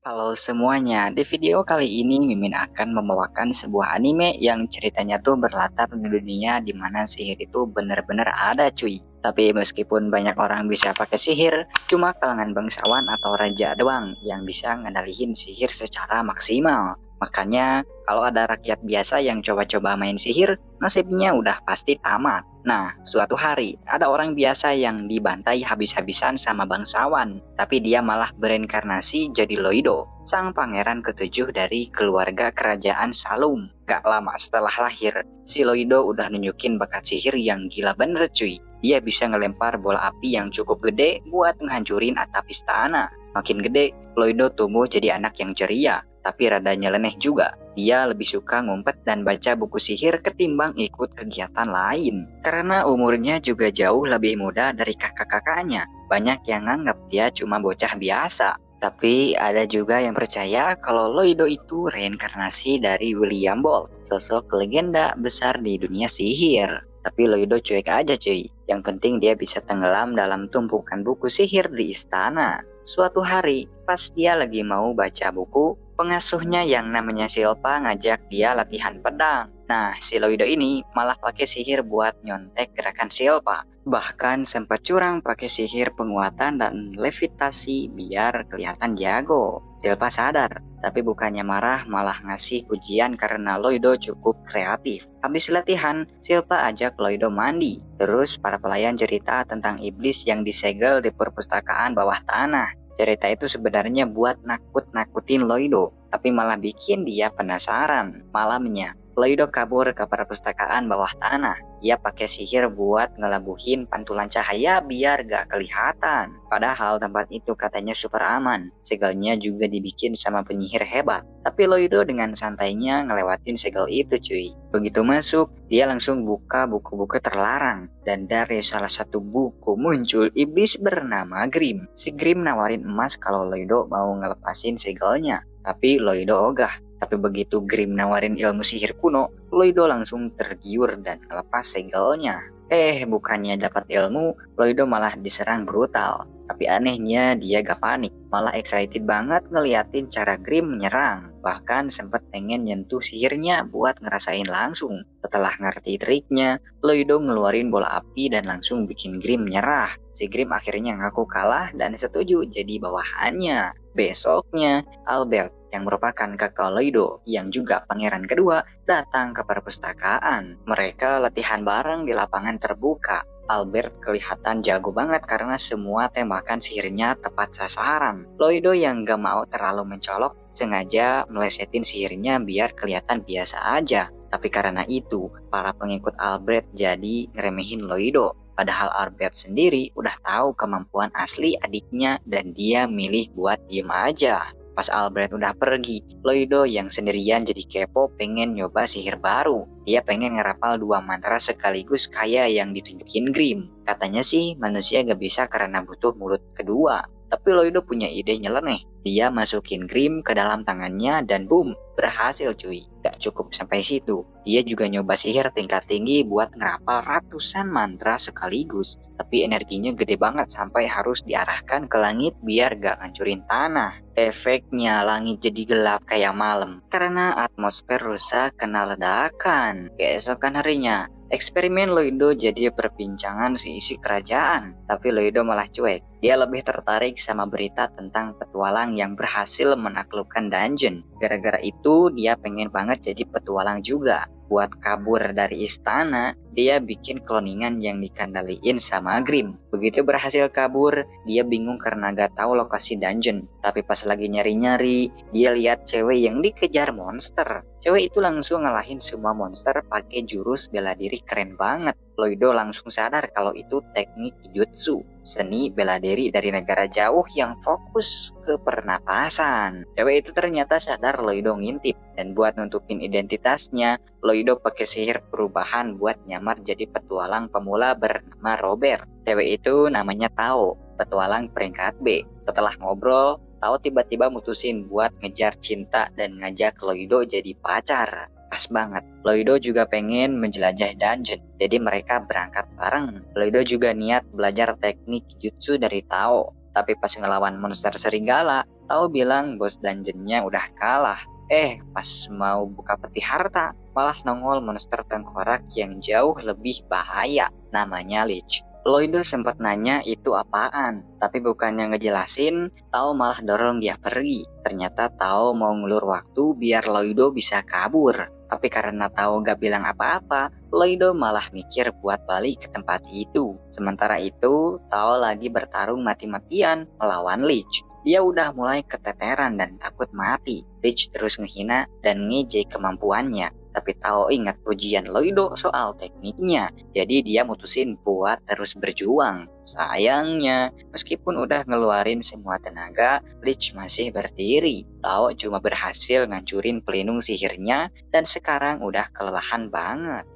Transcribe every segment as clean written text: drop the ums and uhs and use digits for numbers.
Halo semuanya, di video kali ini Mimin akan membawakan sebuah anime yang ceritanya tuh berlatar di dunia di mana sihir itu bener-bener ada cuy. Tapi meskipun banyak orang bisa pakai sihir, cuma kalangan bangsawan atau raja doang yang bisa ngendaliin sihir secara maksimal. Makanya kalau ada rakyat biasa yang coba-coba main sihir, nasibnya udah pasti tamat. Nah, suatu hari ada orang biasa yang dibantai habis-habisan sama bangsawan, tapi dia malah bereinkarnasi jadi Loido, sang pangeran ketujuh dari keluarga kerajaan Salum. Gak lama setelah lahir, si Loido udah nunjukin bakat sihir yang gila bener cuy. Dia bisa ngelempar bola api yang cukup gede buat ngehancurin atap istana. Makin gede, Loido tumbuh jadi anak yang ceria, tapi rada nyeleneh juga. Dia lebih suka ngumpet dan baca buku sihir ketimbang ikut kegiatan lain. Karena umurnya juga jauh lebih muda dari kakak-kakaknya, banyak yang nganggap dia cuma bocah biasa. Tapi ada juga yang percaya kalau Loido itu reinkarnasi dari William Bolt, sosok legenda besar di dunia sihir. Tapi Loido cuek aja cuy, yang penting dia bisa tenggelam dalam tumpukan buku sihir di istana. Suatu hari, pas dia lagi mau baca buku, pengasuhnya yang namanya Silpa ngajak dia latihan pedang. Nah, si Loido ini malah pakai sihir buat nyontek gerakan Silpa. Bahkan sempat curang pakai sihir penguatan dan levitasi biar kelihatan jago. Silpa sadar, tapi bukannya marah malah ngasih pujian karena Loido cukup kreatif. Habis latihan, Silpa ajak Loido mandi. Terus para pelayan cerita tentang iblis yang disegel di perpustakaan bawah tanah. Cerita itu sebenarnya buat nakut-nakutin Loido, tapi malah bikin dia penasaran. Malamnya, Loido kabur ke perpustakaan bawah tanah. Dia pakai sihir buat ngelabuhin pantulan cahaya biar gak kelihatan. Padahal tempat itu katanya super aman. Segelnya juga dibikin sama penyihir hebat. Tapi Loido dengan santainya ngelewatin segel itu cuy. Begitu masuk, dia langsung buka buku-buku terlarang. Dan dari salah satu buku muncul iblis bernama Grim. Si Grim nawarin emas kalau Loido mau ngelepasin segelnya. Tapi Loido ogah. Tapi begitu Grim nawarin ilmu sihir kuno, Loido langsung tergiur dan ngelepas segelnya. Bukannya dapat ilmu, Loido malah diserang brutal. Tapi anehnya dia gak panik, malah excited banget ngeliatin cara Grim menyerang. Bahkan sempat pengen nyentuh sihirnya buat ngerasain langsung. Setelah ngerti triknya, Loido ngeluarin bola api dan langsung bikin Grim menyerah. Si Grim akhirnya ngaku kalah dan setuju jadi bawahannya. Besoknya, Albert yang merupakan kakak Loido yang juga pangeran kedua datang ke perpustakaan. Mereka latihan bareng di lapangan terbuka. Albert kelihatan jago banget karena semua tembakan sihirnya tepat sasaran. Loido yang gak mau terlalu mencolok sengaja melesetin sihirnya biar kelihatan biasa aja. Tapi karena itu, para pengikut Albert jadi ngeremehin Loido. Padahal Albert sendiri udah tahu kemampuan asli adiknya dan dia milih buat diem aja. Pas Albert udah pergi, Loido yang sendirian jadi kepo pengen nyoba sihir baru. Dia pengen ngerapal 2 mantra sekaligus kayak yang ditunjukin Grim. Katanya sih manusia gak bisa karena butuh mulut kedua. Tapi Loido punya ide nyeleneh. Dia masukin Grim ke dalam tangannya dan boom, berhasil cuy. Gak cukup sampai situ. Dia juga nyoba sihir tingkat tinggi buat ngerapal ratusan mantra sekaligus. Tapi energinya gede banget sampai harus diarahkan ke langit biar gak ngancurin tanah. Efeknya langit jadi gelap kayak malam karena atmosfer rusak kena ledakan. Keesokan harinya, eksperimen Loido jadi perbincangan seisi kerajaan. Tapi Loido malah cuek. Dia lebih tertarik sama berita tentang petualang yang berhasil menaklukkan dungeon. Gara-gara itu dia pengen banget jadi petualang juga. Buat kabur dari istana, dia bikin kloningan yang dikendaliin sama Grim. Begitu berhasil kabur, dia bingung karena gak tahu lokasi dungeon. Tapi pas lagi nyari-nyari, dia lihat cewek yang dikejar monster. Cewek itu langsung ngalahin semua monster pakai jurus bela diri keren banget. Loido langsung sadar kalau itu teknik jutsu, seni bela diri dari negara jauh yang fokus ke pernapasan. Cewek itu ternyata sadar Loido ngintip, dan buat nutupin identitasnya, Loido pakai sihir perubahan buat nyamar jadi petualang pemula bernama Robert. Cewek itu namanya Tao, petualang peringkat B. Setelah ngobrol, Tao tiba-tiba mutusin buat ngejar cinta dan ngajak Loido jadi pacar. Pas banget, Loido juga pengen menjelajah dungeon, jadi mereka berangkat bareng. Loido juga niat belajar teknik jutsu dari Tao, tapi pas ngelawan monster serigala, Tao bilang bos dungeonnya udah kalah. Pas mau buka peti harta, malah nongol monster tengkorak yang jauh lebih bahaya, namanya Lich. Loido sempat nanya itu apaan, tapi bukannya ngejelasin, Tao malah dorong dia pergi. Ternyata Tao mau ngulur waktu biar Loido bisa kabur. Tapi karena Tao gak bilang apa-apa, Loido malah mikir buat balik ke tempat itu. Sementara itu, Tao lagi bertarung mati-matian melawan Lich. Dia udah mulai keteteran dan takut mati. Lich terus ngehina dan ngejek kemampuannya. Tapi Tao ingat ujian Loido soal tekniknya. Jadi dia mutusin buat terus berjuang. Sayangnya, meskipun udah ngeluarin semua tenaga, Lich masih berdiri. Tao cuma berhasil ngancurin pelindung sihirnya dan sekarang udah kelelahan banget.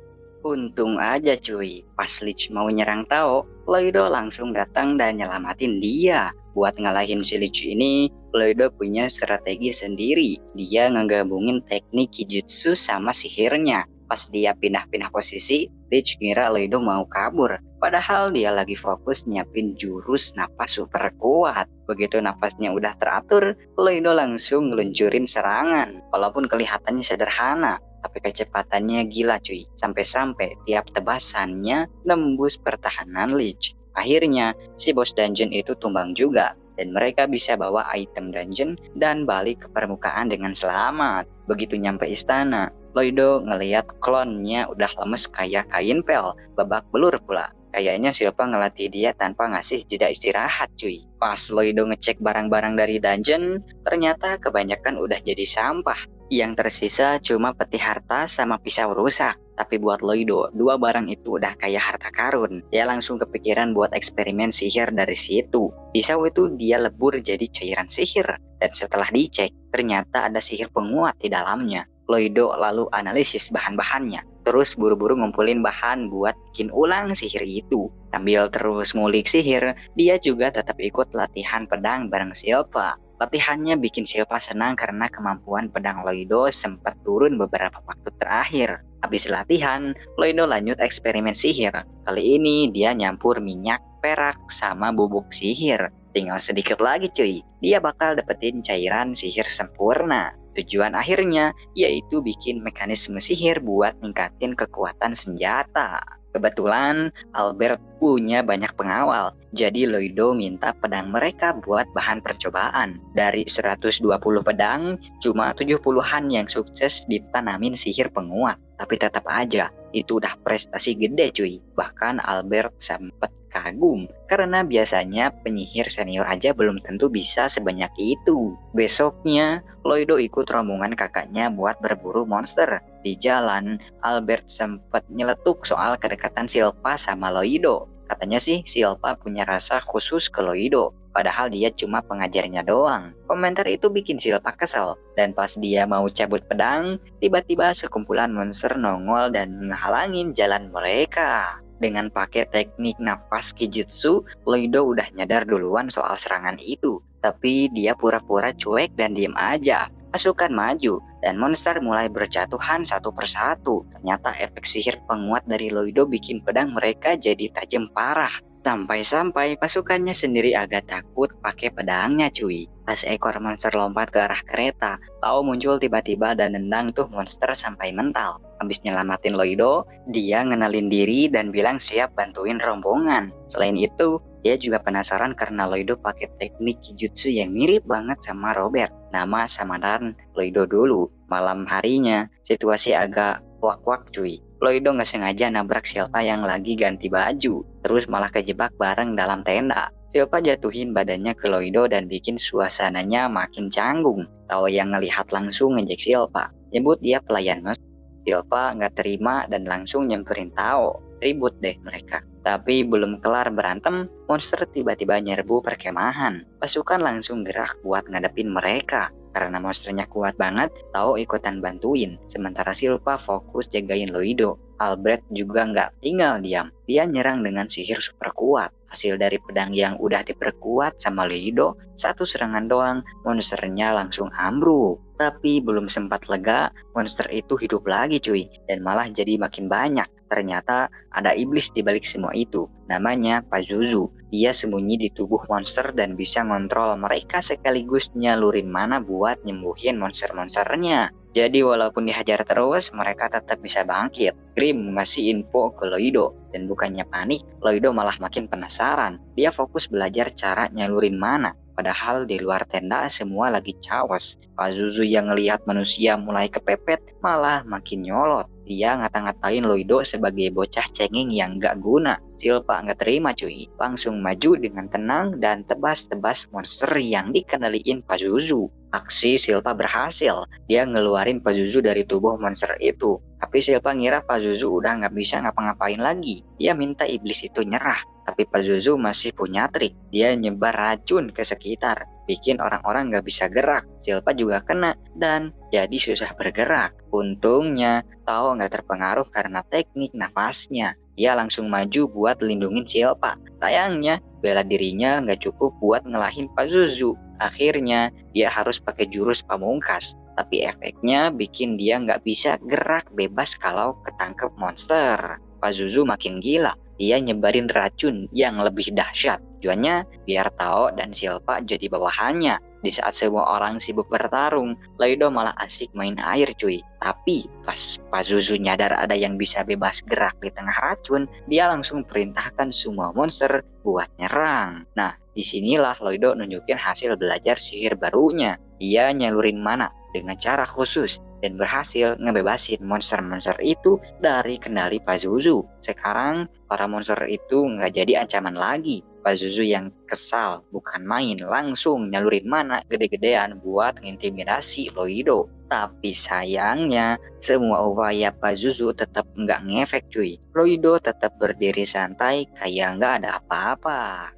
Untung aja cuy, pas Lich mau nyerang Tao, Loido langsung datang dan nyelamatin dia. Buat ngalahin si Lich ini, Loido punya strategi sendiri. Dia ngegabungin teknik Kijutsu sama sihirnya. Pas dia pindah-pindah posisi, Lich kira Loido mau kabur. Padahal dia lagi fokus nyiapin jurus napas super kuat. Begitu napasnya udah teratur, Loido langsung ngeluncurin serangan. Walaupun kelihatannya sederhana, tapi kecepatannya gila cuy. Sampai-sampai tiap tebasannya nembus pertahanan Lich. Akhirnya, si bos dungeon itu tumbang juga. Dan mereka bisa bawa item dungeon dan balik ke permukaan dengan selamat. Begitu nyampe istana, Loido ngeliat klonnya udah lemes kayak kain pel, babak belur pula. Kayaknya Silpa ngelatih dia tanpa ngasih jeda istirahat cuy. Pas Loido ngecek barang-barang dari dungeon, ternyata kebanyakan udah jadi sampah. Yang tersisa cuma peti harta sama pisau rusak. Tapi buat Loido, dua barang itu udah kayak harta karun. Dia langsung kepikiran buat eksperimen sihir dari situ. Pisau itu dia lebur jadi cairan sihir. Dan setelah dicek, ternyata ada sihir penguat di dalamnya. Loido lalu analisis bahan-bahannya. Terus buru-buru ngumpulin bahan buat bikin ulang sihir itu. Sambil terus ngulik sihir, dia juga tetap ikut latihan pedang bareng Silpa. Latihannya bikin Silpa senang karena kemampuan pedang Loido sempat turun beberapa waktu terakhir. Habis latihan, Loido lanjut eksperimen sihir. Kali ini dia nyampur minyak, perak, sama bubuk sihir. Tinggal sedikit lagi cuy, dia bakal dapetin cairan sihir sempurna. Tujuan akhirnya yaitu bikin mekanisme sihir buat ningkatin kekuatan senjata. Kebetulan Albert punya banyak pengawal, jadi Loido minta pedang mereka buat bahan percobaan. Dari 120 pedang, cuma 70-an yang sukses ditanamin sihir penguat. Tapi tetap aja, itu udah prestasi gede cuy. Bahkan Albert sempet kagum, karena biasanya penyihir senior aja belum tentu bisa sebanyak itu. Besoknya, Loido ikut rombongan kakaknya buat berburu monster. Di jalan, Albert sempat nyeletuk soal kedekatan Silpa sama Loido. Katanya sih Silpa punya rasa khusus ke Loido, padahal dia cuma pengajarnya doang. Komentar itu bikin Silpa kesel, dan pas dia mau cabut pedang, tiba-tiba sekumpulan monster nongol dan menghalangin jalan mereka. Dengan pakai teknik napas Kijutsu, Loido udah nyadar duluan soal serangan itu. Tapi dia pura-pura cuek dan diem aja. Pasukan maju, dan monster mulai berjatuhan satu persatu. Ternyata efek sihir penguat dari Loido bikin pedang mereka jadi tajam parah. Sampai-sampai pasukannya sendiri agak takut pakai pedangnya cuy. Pas ekor monster lompat ke arah kereta, Tao muncul tiba-tiba dan nendang tuh monster sampai mental. Habis nyelamatin Loido, dia ngenalin diri dan bilang siap bantuin rombongan. Selain itu, dia juga penasaran karena Loido pakai teknik Kijutsu yang mirip banget sama Robert. Nama samaran Loido dulu. Malam harinya, situasi agak wak-wak cuy. Loido nggak sengaja nabrak Silpa yang lagi ganti baju, terus malah kejebak bareng dalam tenda. Silpa jatuhin badannya ke Loido dan bikin suasananya makin canggung. Tao yang ngelihat langsung ngejek Silpa, nyebut dia pelayan mas. Silpa nggak terima dan langsung nyamperin Tao. Ribut deh mereka. Tapi belum kelar berantem, monster tiba-tiba nyerbu perkemahan. Pasukan langsung gerak buat ngadepin mereka. Karena monsternya kuat banget, Tao ikutan bantuin. Sementara Silpa fokus jagain Loido. Albert juga nggak tinggal diam. Dia nyerang dengan sihir super kuat. Hasil dari pedang yang udah diperkuat sama Loido, satu serangan doang, monsternya langsung ambruk. Tapi belum sempat lega, monster itu hidup lagi cuy, dan malah jadi makin banyak. Ternyata ada iblis di balik semua itu, namanya Pazuzu. Dia sembunyi di tubuh monster dan bisa ngontrol mereka sekaligus nyalurin mana buat nyembuhin monster-monsternya. Jadi walaupun dihajar terus, mereka tetap bisa bangkit. Grim ngasih info ke Loido, dan bukannya panik, Loido malah makin penasaran. Dia fokus belajar cara nyalurin mana. Padahal di luar tenda semua lagi chaos. Pazuzu yang ngelihat manusia mulai kepepet malah makin nyolot. Dia ngata-ngatain Loido sebagai bocah cengeng yang gak guna. Silva nggak terima cuy. Langsung maju dengan tenang dan tebas-tebas monster yang dikendaliin Pazuzu. Aksi Silva berhasil. Dia ngeluarin Pazuzu dari tubuh monster itu. Tapi Silva ngira Pazuzu udah nggak bisa ngapa-ngapain lagi. Dia minta iblis itu nyerah. Tapi Pazuzu masih punya trik. Dia nyebar racun ke sekitar, bikin orang-orang nggak bisa gerak. Silva juga kena dan jadi susah bergerak. Untungnya Tao nggak terpengaruh karena teknik nafasnya. Dia langsung maju buat lindungin Silva. Sayangnya bela dirinya nggak cukup buat ngelahin Pazuzu. Akhirnya dia harus pakai jurus pamungkas. Tapi efeknya bikin dia nggak bisa gerak bebas kalau ketangkep monster. Pazuzu makin gila. Dia nyebarin racun yang lebih dahsyat. Tujuannya biar Tao dan Silva jadi bawahannya. Di saat semua orang sibuk bertarung, Loido malah asik main air cuy. Tapi pas Pazuzu nyadar ada yang bisa bebas gerak di tengah racun, dia langsung perintahkan semua monster buat nyerang. Nah, disinilah Loido nunjukin hasil belajar sihir barunya. Dia nyalurin mana dengan cara khusus dan berhasil ngebebasin monster-monster itu dari kendali Pazuzu. Sekarang para monster itu nggak jadi ancaman lagi. Pazuzu yang kesal bukan main, langsung nyalurin mana gede-gedean buat ngintimidasi Loido. Tapi sayangnya semua upaya Pazuzu tetap nggak ngefek cuy. Loido tetap berdiri santai kayak nggak ada apa-apa.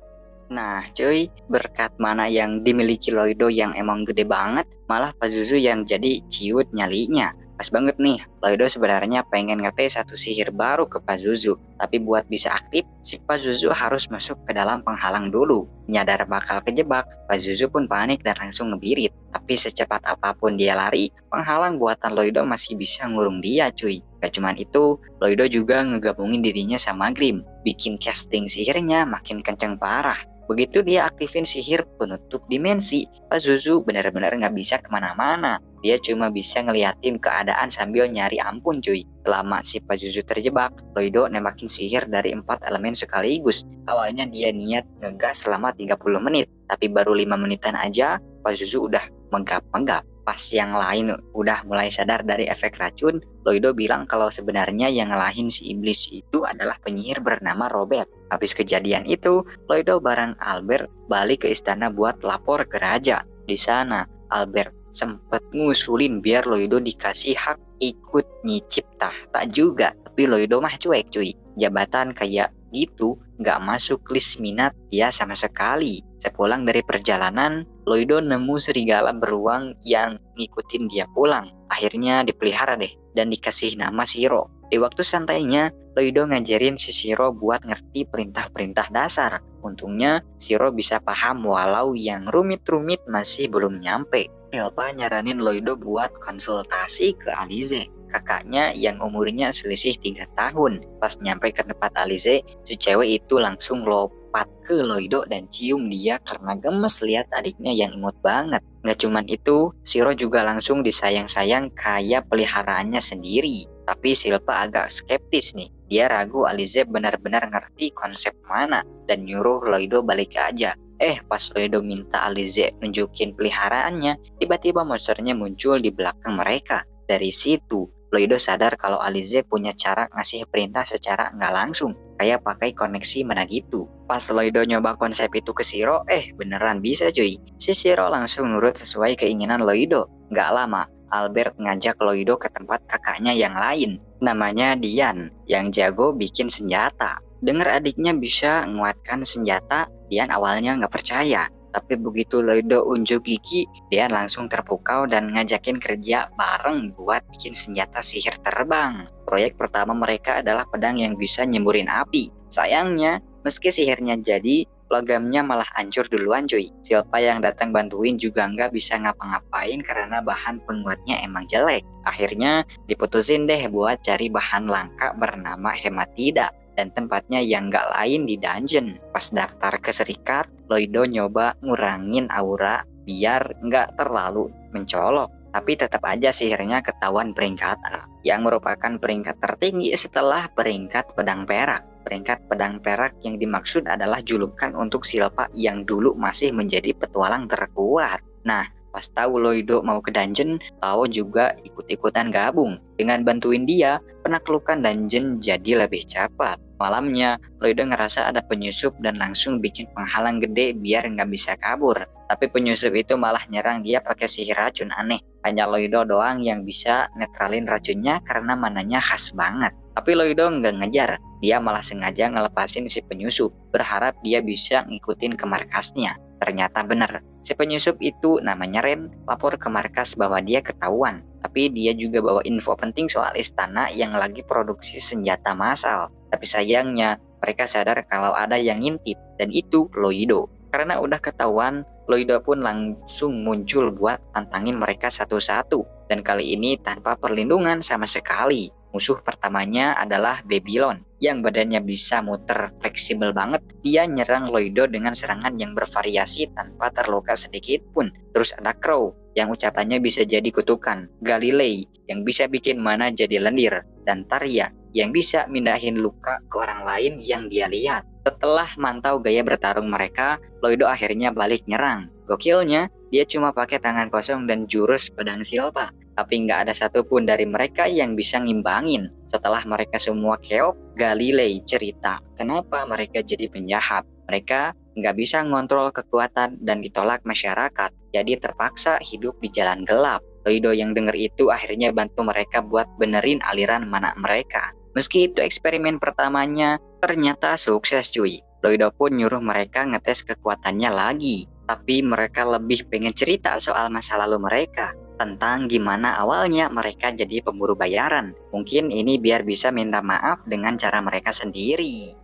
Nah cuy, berkat mana yang dimiliki Loido yang emang gede banget, malah Pazuzu yang jadi ciut nyalinya. Pas banget nih, Loido sebenarnya pengen ngetes satu sihir baru ke Pazuzu. Tapi buat bisa aktif, si Pazuzu harus masuk ke dalam penghalang dulu. Nyadar bakal kejebak, Pazuzu pun panik dan langsung ngebirit. Tapi secepat apapun dia lari, penghalang buatan Loido masih bisa ngurung dia cuy. Gak cuman itu, Loido juga ngegabungin dirinya sama Grim, bikin casting sihirnya makin kenceng parah. Begitu dia aktifin sihir penutup dimensi, Pazuzu benar-benar nggak bisa kemana-mana. Dia cuma bisa ngeliatin keadaan sambil nyari ampun cuy. Selama si Pazuzu terjebak, Loido nembakin sihir dari 4 elemen sekaligus. Awalnya dia niat ngegas selama 30 menit, tapi baru 5 menitan aja Pazuzu udah menggap-menggap. Pas yang lain udah mulai sadar dari efek racun, Loido bilang kalau sebenarnya yang ngelahin si iblis itu adalah penyihir bernama Robert. Habis kejadian itu, Loido bareng Albert balik ke istana buat lapor ke raja. Di sana, Albert sempet ngusulin biar Loido dikasih hak ikut nyicip tahta juga. Tapi Loido mah cuek cuy. Jabatan kayak gitu nggak masuk list minat dia sama sekali. Sepulang dari perjalanan, Loido nemu serigala beruang yang ngikutin dia pulang. Akhirnya dipelihara deh dan dikasih nama Shiro. Di waktu santainya, Loido ngajarin si Shiro buat ngerti perintah-perintah dasar. Untungnya, Shiro bisa paham walau yang rumit-rumit masih belum nyampe. Silva nyaranin Loido buat konsultasi ke Alize, kakaknya yang umurnya selisih 3 tahun. Pas nyampe ke tempat Alize, si cewek itu langsung lompat ke Loido dan cium dia karena gemes lihat adiknya yang imut banget. Nggak cuman itu, Shiro juga langsung disayang-sayang kayak peliharaannya sendiri. Tapi Silva agak skeptis nih. Dia ragu Alize benar-benar ngerti konsep mana dan nyuruh Loido balik aja. Pas Loido minta Alize nunjukin peliharaannya, tiba-tiba monsternya muncul di belakang mereka. Dari situ, Loido sadar kalau Alize punya cara ngasih perintah secara nggak langsung, kayak pakai koneksi mana gitu. Pas Loido nyoba konsep itu ke Shiro, beneran bisa cuy. Si Shiro langsung nurut sesuai keinginan Loido. Nggak lama, Albert ngajak Loido ke tempat kakaknya yang lain, namanya Dian, yang jago bikin senjata. Dengar adiknya bisa menguatkan senjata, Dian awalnya nggak percaya. Tapi begitu Loido unjuk gigi, Dian langsung terpukau dan ngajakin kerja bareng buat bikin senjata sihir terbang. Proyek pertama mereka adalah pedang yang bisa nyemburin api. Sayangnya, meski sihirnya jadi, logamnya malah hancur duluan cuy. Silpa yang datang bantuin juga nggak bisa ngapa-ngapain karena bahan penguatnya emang jelek. Akhirnya diputusin deh buat cari bahan langka bernama hematida dan tempatnya yang nggak lain di dungeon. Pas daftar ke serikat, Loido nyoba ngurangin aura biar nggak terlalu mencolok. Tapi tetap aja sihirnya ketahuan peringkat A, yang merupakan peringkat tertinggi setelah peringkat pedang perak. Peringkat pedang perak yang dimaksud adalah julukan untuk Silpa yang dulu masih menjadi petualang terkuat. Nah, pas tahu Loido mau ke dungeon, Tao juga ikut-ikutan gabung. Dengan bantuin dia, penaklukan dungeon jadi lebih cepat. Malamnya, Loido ngerasa ada penyusup dan langsung bikin penghalang gede biar nggak bisa kabur. Tapi penyusup itu malah nyerang dia pakai sihir racun aneh. Hanya Loido doang yang bisa netralin racunnya karena mananya khas banget. Tapi Loido nggak ngejar, dia malah sengaja ngelepasin si penyusup, berharap dia bisa ngikutin ke markasnya. Ternyata bener, si penyusup itu namanya Ren lapor ke markas bahwa dia ketahuan. Tapi dia juga bawa info penting soal istana yang lagi produksi senjata massal. Tapi sayangnya mereka sadar kalau ada yang ngintip, dan itu Loido. Karena udah ketahuan, Loido pun langsung muncul buat tantangin mereka satu-satu. Dan kali ini tanpa perlindungan sama sekali. Musuh pertamanya adalah Babylon, yang badannya bisa muter fleksibel banget. Dia nyerang Loido dengan serangan yang bervariasi tanpa terluka sedikit pun. Terus ada Crow, yang ucapannya bisa jadi kutukan. Galilei, yang bisa bikin mana jadi lendir. Dan Tarya, yang bisa mindahin luka ke orang lain yang dia lihat. Setelah mantau gaya bertarung mereka, Loido akhirnya balik nyerang. Gokilnya, dia cuma pakai tangan kosong dan jurus pedang Silpa. Tapi nggak ada satupun dari mereka yang bisa ngimbangin. Setelah mereka semua keok, Galilei cerita kenapa mereka jadi penjahat. Mereka nggak bisa ngontrol kekuatan dan ditolak masyarakat, jadi terpaksa hidup di jalan gelap. Loido yang denger itu akhirnya bantu mereka buat benerin aliran mana mereka. Meski itu eksperimen pertamanya, ternyata sukses cuy. Loido pun nyuruh mereka ngetes kekuatannya lagi. Tapi mereka lebih pengen cerita soal masa lalu mereka. Tentang gimana awalnya mereka jadi pemburu bayaran. Mungkin ini biar bisa minta maaf dengan cara mereka sendiri.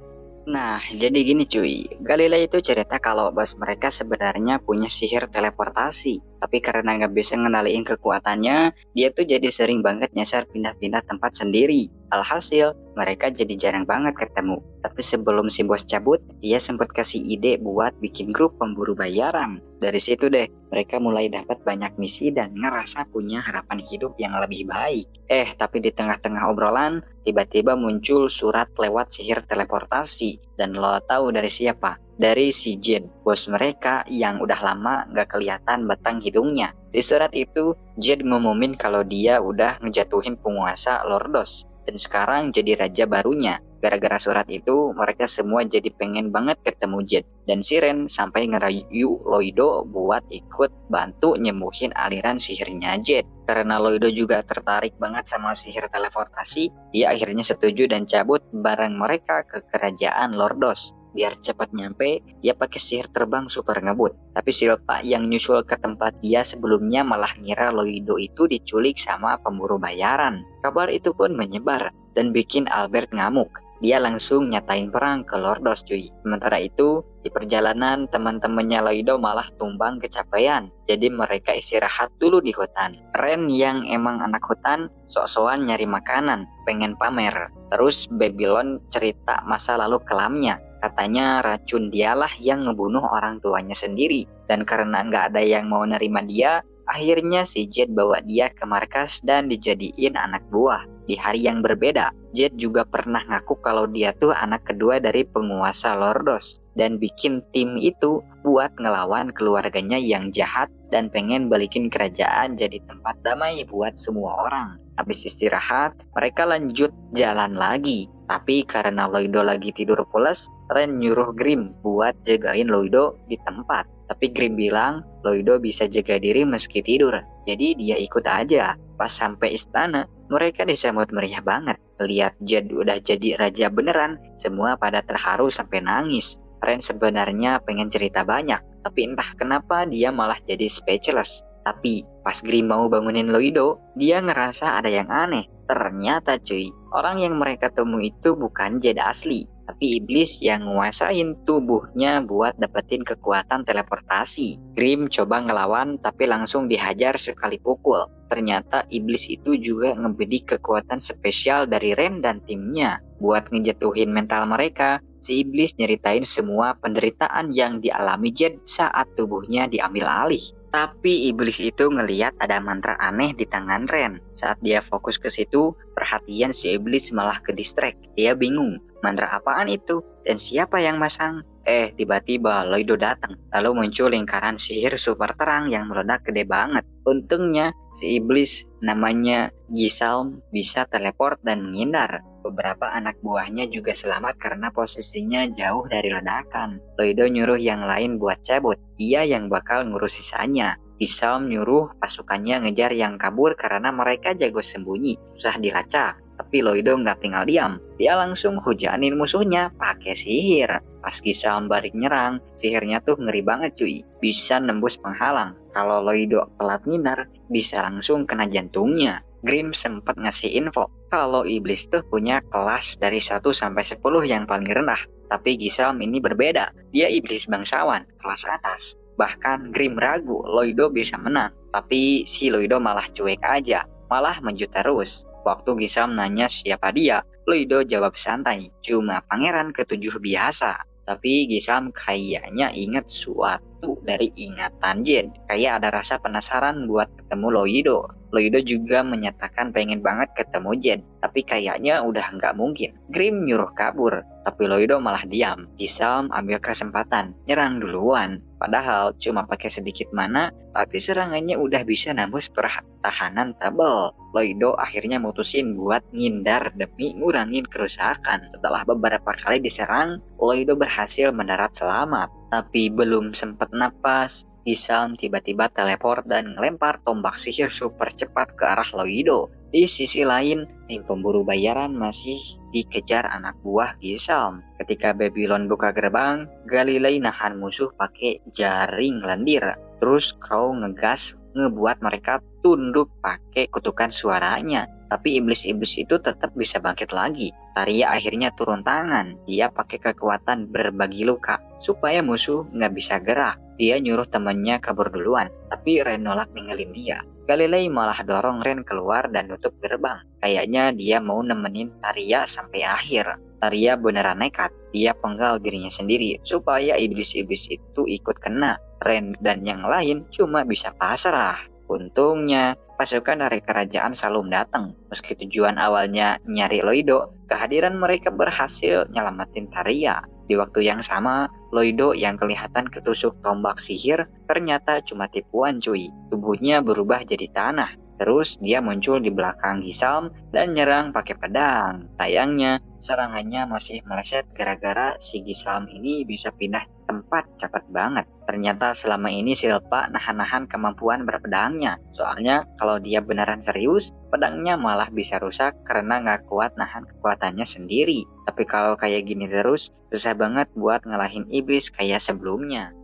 Nah, jadi gini cuy, Galilei itu cerita kalau bos mereka sebenarnya punya sihir teleportasi. Tapi karena nggak bisa ngenaliin kekuatannya, dia tuh jadi sering banget nyasar pindah-pindah tempat sendiri. Alhasil, mereka jadi jarang banget ketemu. Tapi sebelum si bos cabut, dia sempat kasih ide buat bikin grup pemburu bayaran. Dari situ deh, mereka mulai dapat banyak misi dan ngerasa punya harapan hidup yang lebih baik. Tapi di tengah-tengah obrolan, tiba-tiba muncul surat lewat sihir teleportasi. Dan lo tahu dari siapa? Dari si Jed, bos mereka yang udah lama gak kelihatan batang hidungnya. Di surat itu, Jed ngumumin kalau dia udah ngejatuhin penguasa Lordos dan sekarang jadi raja barunya. Gara-gara surat itu, mereka semua jadi pengen banget ketemu Jed. Dan Siren sampai ngerayu Loido buat ikut bantu nyembuhin aliran sihirnya Jed. Karena Loido juga tertarik banget sama sihir teleportasi, dia akhirnya setuju dan cabut bareng mereka ke kerajaan Lordos. Biar cepat nyampe, dia pakai sihir terbang super ngebut. Tapi Silpa yang nyusul ke tempat dia sebelumnya malah ngira Loido itu diculik sama pemburu bayaran. Kabar itu pun menyebar dan bikin Albert ngamuk. Dia langsung nyatain perang ke Lordos cuy. Sementara itu, di perjalanan teman-temannya Loido malah tumbang kecapean. Jadi mereka istirahat dulu di hutan. Ren yang emang anak hutan, sok-sokan nyari makanan, pengen pamer. Terus Babylon cerita masa lalu kelamnya. Katanya racun dialah yang ngebunuh orang tuanya sendiri. Dan karena nggak ada yang mau nerima dia, akhirnya si Jed bawa dia ke markas dan dijadiin anak buah. Di hari yang berbeda, Jed juga pernah ngaku kalau dia tuh anak kedua dari penguasa Lordos. Dan bikin tim itu buat ngelawan keluarganya yang jahat dan pengen balikin kerajaan jadi tempat damai buat semua orang. Habis istirahat, mereka lanjut jalan lagi. Tapi karena Loido lagi tidur pules, Ren nyuruh Grim buat jagain Loido di tempat. Tapi Grim bilang Loido bisa jaga diri meski tidur, jadi dia ikut aja. Pas sampai istana, mereka disambut meriah banget. Lihat Jed udah jadi raja beneran, semua pada terharu sampai nangis. Ren sebenarnya pengen cerita banyak, tapi entah kenapa dia malah jadi speechless. Tapi pas Grim mau bangunin Loido, dia ngerasa ada yang aneh. Ternyata cuy, orang yang mereka temui itu bukan Jed asli. tapi iblis yang nguasain tubuhnya buat dapetin kekuatan teleportasi. Grim coba ngelawan tapi langsung dihajar sekali pukul. Ternyata iblis itu juga ngebidik kekuatan spesial dari Ren dan timnya. Buat ngejatuhin mental mereka, si iblis nyeritain semua penderitaan yang dialami Jed saat tubuhnya diambil alih. Tapi iblis itu ngeliat ada mantra aneh di tangan Ren. Saat dia fokus ke situ, perhatian si iblis malah ke distract. Dia bingung, mantra apaan itu? Dan siapa yang masang? Tiba-tiba Loido datang. Lalu muncul lingkaran sihir super terang yang meledak gede banget. Untungnya, si iblis namanya Gisalm bisa teleport dan menghindar. Beberapa anak buahnya juga selamat karena posisinya jauh dari ledakan. Loido nyuruh yang lain buat cabut. Dia yang bakal ngurus sisanya. Gisalm nyuruh pasukannya ngejar yang kabur karena mereka jago sembunyi, susah dilacak. Tapi Loido nggak tinggal diam. Dia langsung hujanin musuhnya pakai sihir. Pas Gisalm balik nyerang, sihirnya tuh ngeri banget cuy. Bisa nembus penghalang. Kalau Loido telat ngindar, bisa langsung kena jantungnya. Grim sempat ngasih info kalau iblis tuh punya kelas dari 1 sampai 10 yang paling rendah. Tapi Gisalm ini berbeda. Dia iblis bangsawan, kelas atas. Bahkan Grim ragu Loido bisa menang. Tapi si Loido malah cuek aja, malah maju terus. Waktu Gisalm nanya siapa dia, Loido jawab santai, cuma pangeran ketujuh biasa. Tapi Gisalm kayaknya inget suatu dari ingatan Jed. Kayak ada rasa penasaran buat ketemu Loido. Loido juga menyatakan pengen banget ketemu Jed, tapi kayaknya udah nggak mungkin. Grim nyuruh kabur, tapi Loido malah diam. Gisalm ambil kesempatan, nyerang duluan. Padahal cuma pakai sedikit mana, tapi serangannya udah bisa nembus pertahanan tebal. Loido akhirnya mutusin buat ngindar demi ngurangin kerusakan. Setelah beberapa kali diserang, Loido berhasil mendarat selamat. Tapi belum sempat napas, Gisalm tiba-tiba teleport dan ngelempar tombak sihir super cepat ke arah Loido. Di sisi lain, tim pemburu bayaran masih dikejar anak buah Gisalm. Ketika Babylon buka gerbang, Galilei nahan musuh pakai jaring lendir. Terus Crow ngegas ngebuat mereka tunduk pakai kutukan suaranya. Tapi iblis-iblis itu tetap bisa bangkit lagi. Taria akhirnya turun tangan. Dia pakai kekuatan berbagi luka supaya musuh nggak bisa gerak. Dia nyuruh temannya kabur duluan, tapi Ren nolak ninggalin dia. Galilei malah dorong Ren keluar dan nutup gerbang. Kayaknya dia mau nemenin Taria sampai akhir. Taria beneran nekat. Dia penggal dirinya sendiri supaya iblis-iblis itu ikut kena. Ren dan yang lain cuma bisa pasrah. Untungnya, pasukan dari kerajaan Salum datang. Meski tujuan awalnya nyari Loido, kehadiran mereka berhasil nyelamatin Taria. Di waktu yang sama, Loido yang kelihatan ketusuk tombak sihir ternyata cuma tipuan cuy. Tubuhnya berubah jadi tanah. Terus dia muncul di belakang Gisalm dan nyerang pakai pedang. Sayangnya, serangannya masih meleset gara-gara si Gisalm ini bisa pindah tempat cepat banget. Ternyata selama ini Silpa nahan-nahan kemampuan berpedangnya. Soalnya kalau dia beneran serius, pedangnya malah bisa rusak karena nggak kuat nahan kekuatannya sendiri. Tapi kalau kayak gini terus, susah banget buat ngalahin iblis kayak sebelumnya.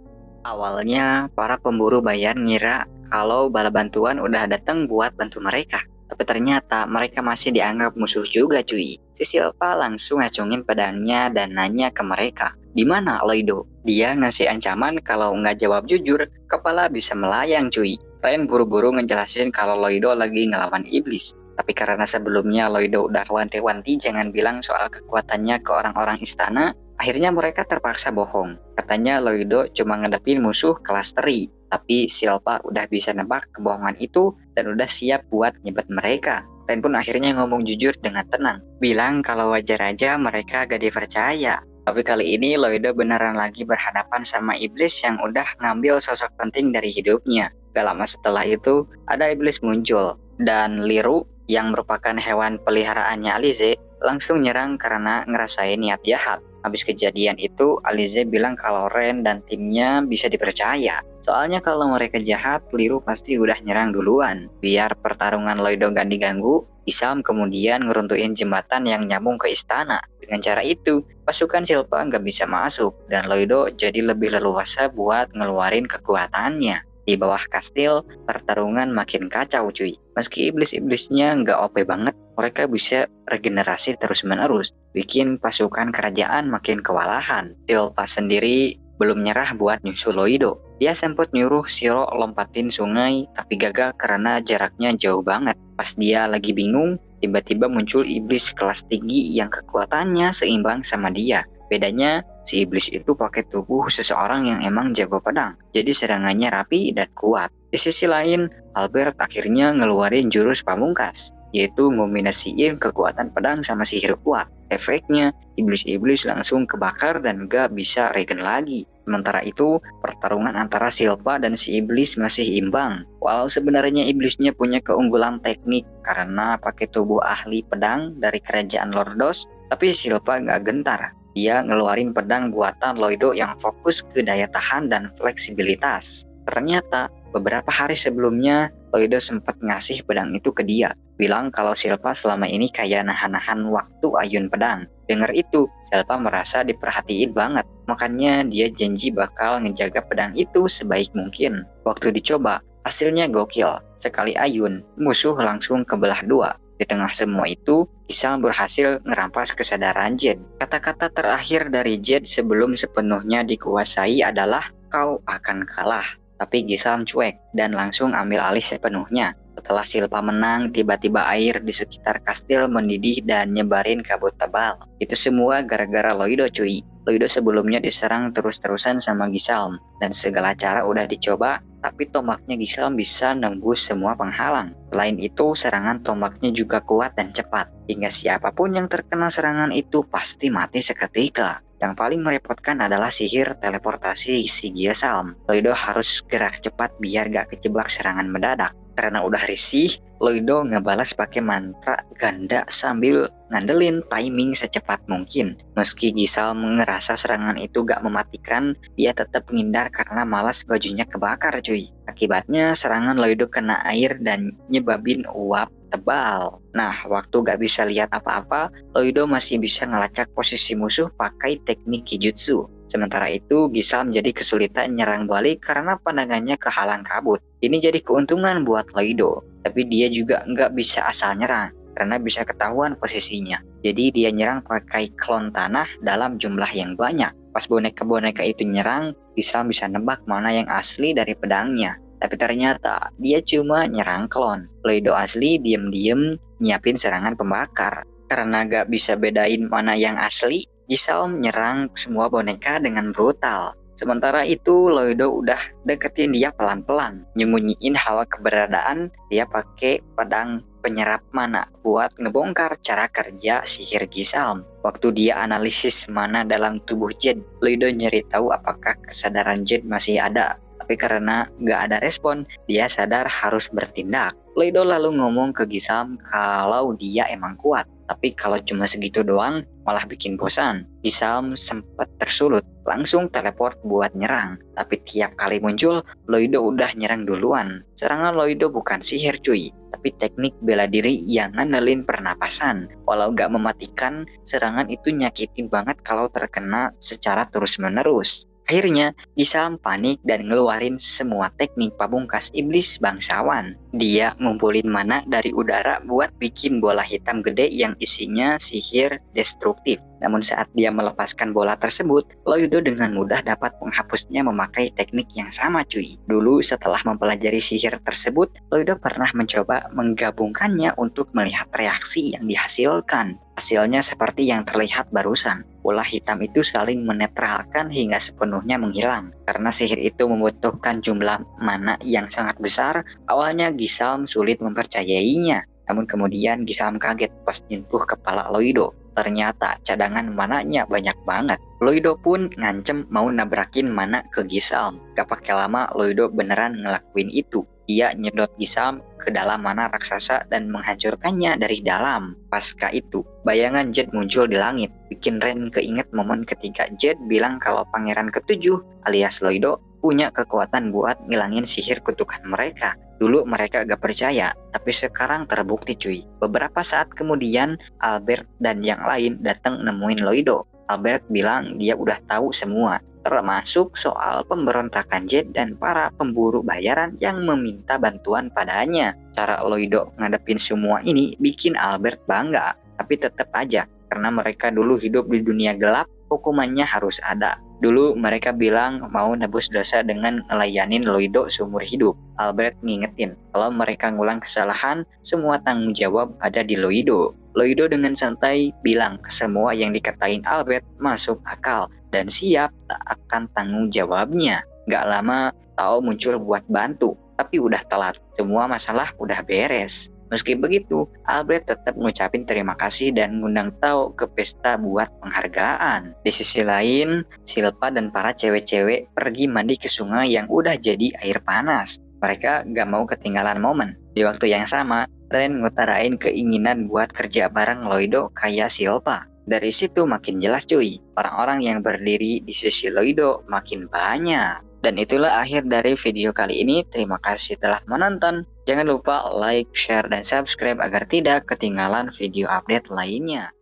Awalnya, para pemburu bayar ngira kalau bala bantuan udah datang buat bantu mereka. Tapi ternyata mereka masih dianggap musuh juga cuy. Si Silpa langsung ngacungin pedangnya dan nanya ke mereka, "Di mana Loido?" Dia ngasih ancaman kalau nggak jawab jujur, kepala bisa melayang cuy. Ren buru-buru ngejelasin kalau Loido lagi ngelawan iblis. Tapi karena sebelumnya Loido udah wanti-wanti jangan bilang soal kekuatannya ke orang-orang istana, akhirnya mereka terpaksa bohong. Katanya Loido cuma ngadepin musuh kelas teri. Tapi Silpa udah bisa nebak kebohongan itu dan udah siap buat nyebet mereka. Ren pun akhirnya ngomong jujur dengan tenang. Bilang kalau wajar aja mereka gak dipercaya. Tapi kali ini Loido beneran lagi berhadapan sama iblis yang udah ngambil sosok penting dari hidupnya. Gak lama setelah itu, ada iblis muncul. Dan Liru yang merupakan hewan peliharaannya Alize langsung nyerang karena ngerasain niat jahat. Habis kejadian itu, Alize bilang kalau Ren dan timnya bisa dipercaya. Soalnya kalau mereka jahat, Liru pasti udah nyerang duluan. Biar pertarungan Loido gak diganggu, Gisalm kemudian ngeruntuhin jembatan yang nyambung ke istana. Dengan cara itu, pasukan Silpa gak bisa masuk, dan Loido jadi lebih leluasa buat ngeluarin kekuatannya. Di bawah kastil, pertarungan makin kacau cuy. Meski iblis-iblisnya nggak OP banget, mereka bisa regenerasi terus-menerus, bikin pasukan kerajaan makin kewalahan. Silpa sendiri belum nyerah buat nyusul Loido. Dia sempat nyuruh Shiro lompatin sungai, tapi gagal karena jaraknya jauh banget. Pas dia lagi bingung, tiba-tiba muncul iblis kelas tinggi yang kekuatannya seimbang sama dia. Bedanya, si iblis itu pakai tubuh seseorang yang emang jago pedang, jadi serangannya rapi dan kuat. Di sisi lain, Albert akhirnya ngeluarin jurus pamungkas, yaitu ngombinasiin kekuatan pedang sama sihir kuat. Efeknya, iblis-iblis langsung kebakar dan gak bisa regen lagi. Sementara itu, pertarungan antara Silpa dan si iblis masih imbang. Walau sebenarnya iblisnya punya keunggulan teknik karena pakai tubuh ahli pedang dari kerajaan Lordos, tapi Silpa gak gentar. Dia ngeluarin pedang buatan Loido yang fokus ke daya tahan dan fleksibilitas. Ternyata, beberapa hari sebelumnya, Loido sempat ngasih pedang itu ke dia. Bilang kalau Silpa selama ini kayak nahan-nahan waktu ayun pedang. Dengar itu, Silpa merasa diperhatiin banget. Makanya dia janji bakal ngejaga pedang itu sebaik mungkin. Waktu dicoba, hasilnya gokil. Sekali ayun, musuh langsung kebelah dua. Di tengah semua itu, Giselle berhasil ngerampas kesadaran Jed. Kata-kata terakhir dari Jed sebelum sepenuhnya dikuasai adalah, "Kau akan kalah." Tapi Giselle cuek dan langsung ambil alih sepenuhnya. Setelah Silpa menang, tiba-tiba air di sekitar kastil mendidih dan nyebarin kabut tebal. Itu semua gara-gara Loido cuy. Loido sebelumnya diserang terus-terusan sama Giselle, dan segala cara udah dicoba, tapi tombaknya Giselle bisa nembus semua penghalang. Selain itu, serangan tombaknya juga kuat dan cepat, hingga siapapun yang terkena serangan itu pasti mati seketika. Yang paling merepotkan adalah sihir teleportasi si Giselle. Loido harus gerak cepat biar gak kejebak serangan mendadak. Karena udah risih, Loido ngebalas pakai mantra ganda sambil ngandelin timing secepat mungkin. Meski Giselle ngerasa serangan itu gak mematikan, dia tetap menghindar karena malas bajunya kebakar cuy. Akibatnya serangan Loido kena air dan nyebabin uap tebal. Nah, waktu gak bisa lihat apa-apa, Loido masih bisa ngelacak posisi musuh pakai teknik kijutsu. Sementara itu, Giselle menjadi kesulitan nyerang balik karena pandangannya kehalang kabut. Ini jadi keuntungan buat Loido, tapi dia juga nggak bisa asal nyerang karena bisa ketahuan posisinya. Jadi dia nyerang pakai klon tanah dalam jumlah yang banyak. Pas boneka-boneka itu nyerang, Giselle bisa nebak mana yang asli dari pedangnya. Tapi ternyata dia cuma nyerang klon. Loido asli diem-diem nyiapin serangan pembakar. Karena gak bisa bedain mana yang asli, Giselle menyerang semua boneka dengan brutal. Sementara itu, Loido udah deketin dia pelan-pelan. Nyembunyiin hawa keberadaan, dia pakai pedang penyerap mana buat ngebongkar cara kerja sihir Giselle. Waktu dia analisis mana dalam tubuh Jed, Loido nyari tahu apakah kesadaran Jed masih ada. Tapi karena gak ada respon, dia sadar harus bertindak. Loido lalu ngomong ke Giselle kalau dia emang kuat. Tapi kalau cuma segitu doang, malah bikin bosan. Giselle sempat tersulut, langsung teleport buat nyerang. Tapi tiap kali muncul, Loido udah nyerang duluan. Serangan Loido bukan sihir cuy, tapi teknik bela diri yang ngandelin pernapasan. Walau gak mematikan, serangan itu nyakitin banget kalau terkena secara terus-menerus. Akhirnya, Giselle panik dan ngeluarin semua teknik pamungkas iblis bangsawan. Dia ngumpulin mana dari udara buat bikin bola hitam gede yang isinya sihir destruktif. Namun saat dia melepaskan bola tersebut, Loido dengan mudah dapat menghapusnya memakai teknik yang sama cuy. Dulu setelah mempelajari sihir tersebut, Loido pernah mencoba menggabungkannya untuk melihat reaksi yang dihasilkan. Hasilnya seperti yang terlihat barusan. Bola hitam itu saling menetralkan hingga sepenuhnya menghilang. Karena sihir itu membutuhkan jumlah mana yang sangat besar, awalnya Giselle sulit mempercayainya. Namun kemudian Giselle kaget pas nyentuh kepala Loido. Ternyata cadangan mananya banyak banget. Loido pun ngancem mau nabrakin mana ke Giselle. Gak pakai lama Loido beneran ngelakuin itu. Dia nyedot Giselle ke dalam mana raksasa dan menghancurkannya dari dalam. Pasca itu, bayangan Jed muncul di langit. Bikin Ren keinget momen ketika Jed bilang kalau pangeran ketujuh alias Loido punya kekuatan buat ngilangin sihir kutukan mereka. Dulu mereka gak percaya, tapi sekarang terbukti cuy. Beberapa saat kemudian, Albert dan yang lain datang nemuin Loido. Albert bilang dia udah tahu semua, termasuk soal pemberontakan Jet dan para pemburu bayaran yang meminta bantuan padanya. Cara Loido ngadepin semua ini bikin Albert bangga, tapi tetap aja, karena mereka dulu hidup di dunia gelap, hukumannya harus ada. Dulu mereka bilang mau nebus dosa dengan ngelayanin Loido seumur hidup. Albert ngingetin kalau mereka ngulang kesalahan, semua tanggung jawab ada di Loido. Loido dengan santai bilang semua yang dikatain Albert masuk akal dan siap tak akan tanggung jawabnya. Gak lama Tao muncul buat bantu, tapi udah telat. Semua masalah udah beres. Meski begitu, Albert tetap ngucapin terima kasih dan ngundang Tao ke pesta buat penghargaan. Di sisi lain, Silpa dan para cewek-cewek pergi mandi ke sungai yang udah jadi air panas. Mereka gak mau ketinggalan momen. Di waktu yang sama, Ren ngutarain keinginan buat kerja bareng Loido kayak Silpa. Dari situ makin jelas cuy, orang-orang yang berdiri di sisi Loido makin banyak. Dan itulah akhir dari video kali ini. Terima kasih telah menonton. Jangan lupa like, share, dan subscribe agar tidak ketinggalan video update lainnya.